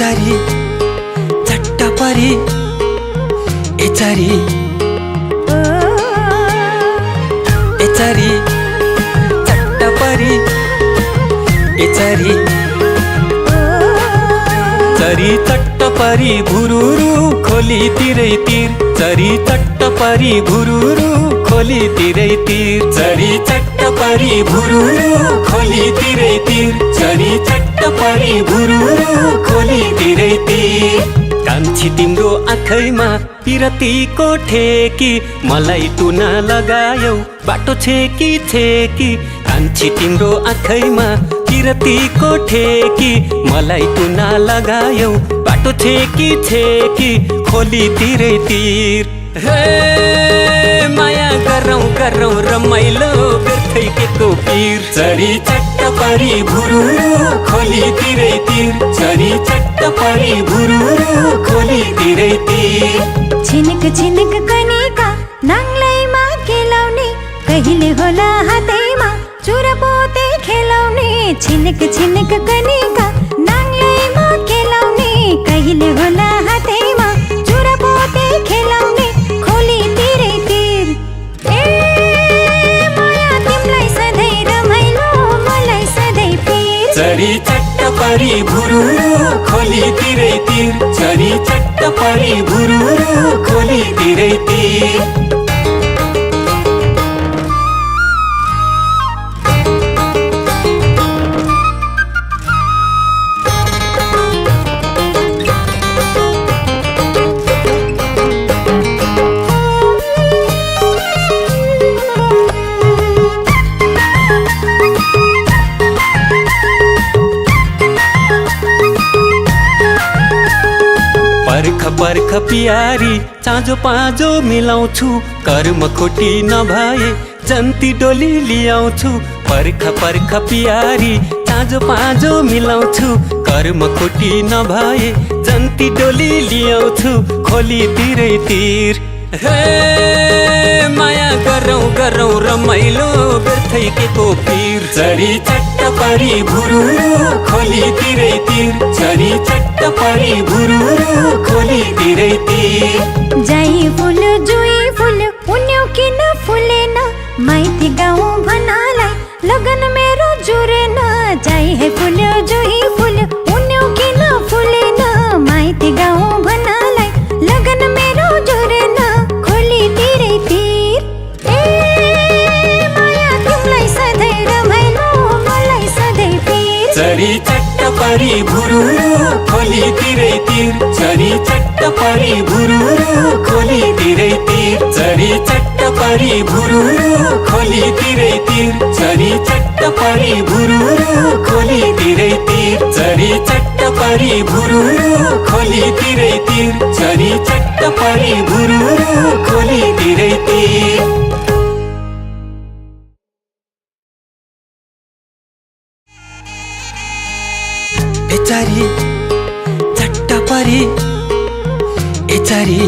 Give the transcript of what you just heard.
एचारी चट्टपरी एचारी एचारी चट्टपरी एचारी चरी चट्टपरी भुरुरु खोली तिरै तिर चरी चट्टपरी भुरुरु खोली तिरै तिर चरी चट्टपरी भुरुरु खोली तिरै तिर चरी चट्टपरी भुरुरु खोली तिरै तिर कान्छी तिम्रो आँखैमा पिरतीको ठेकी मलाई टुना लगायौ बाटो छेकी छेकी कान्छी तिम्रो आँखैमा पिरतीको ठेकी मलाई टुना लगायौ बाटो छेकी छेकी खोली तिरै तिर हे माया गरौँ गरौँ रमाइलो व्यर्थै केको पीर चरी चट्टपरी भुरुरु खोली तिरै तिर चरी चट्टपरी भुरुरु खोली तिरै तिर छिनक छिनक कनिका नाङ्लैमा खेलाउने कहिले होला हातैमा चुरपोते खेलाउने छिनक छिनक कनिका नाङ्लैमा खेलाउने कहिले होला हातैमा चुरपोते खेलाउने खोली तिरै तिर ए माया तिमीलाई सधैँ रमाइलो मलाई सधैँ पीर चरी चट्टपरी भुरुरु खोली तिरै तिर चरी चट्टपरी भुरुरु खोली तिरै तिर पर्ख पर्ख पियारी चाँजो पाँजो मिलाउँछु कर्म खोटी नभए जन्ती डोली लियाउँछु पर्ख पर्ख पियारी चाँजो पाँजो मिलाउँछु कर्म खोटी नभए जन्ती डोली लियाउँछु खोली तिरै तिर हे माया गरौँ गरौँ रमाइलो व्यर्थै केको पीर चरी चट्टपरी भुरुरु खोली तिरै तिर चरी चट्टपरी भुरुरु खोली तिरै तिर जाई फुल जुई फुल उन्यौ किन फुलेन माइती गाउँ भनालाई लगन मेरो जुरेन जाई है फुल जुई फुल उन्यौ किन फुलेन माइती गाउँ भनालाई लगन मेरो जुरेन खोली तिरै तिर ए माया तिमीलाई सधैँ रमाइलो मलाई सधैँ पीर चरी चट्टपरी भुरुरु खोली तिरै तिर चरी चट्टपरी भुरुरु खोली तिरै तिर चरी चट्टपरी भुरुरु खोली तिरै तिर चरी चट्टपरी भुरुरु खोली तिरै तिर चरी चट्टपरी भुरुरु खोली तिरै तिर चरी चट्टपरी भुरुरु खोली तिरै तिर एचारी चट्टपरी एचारी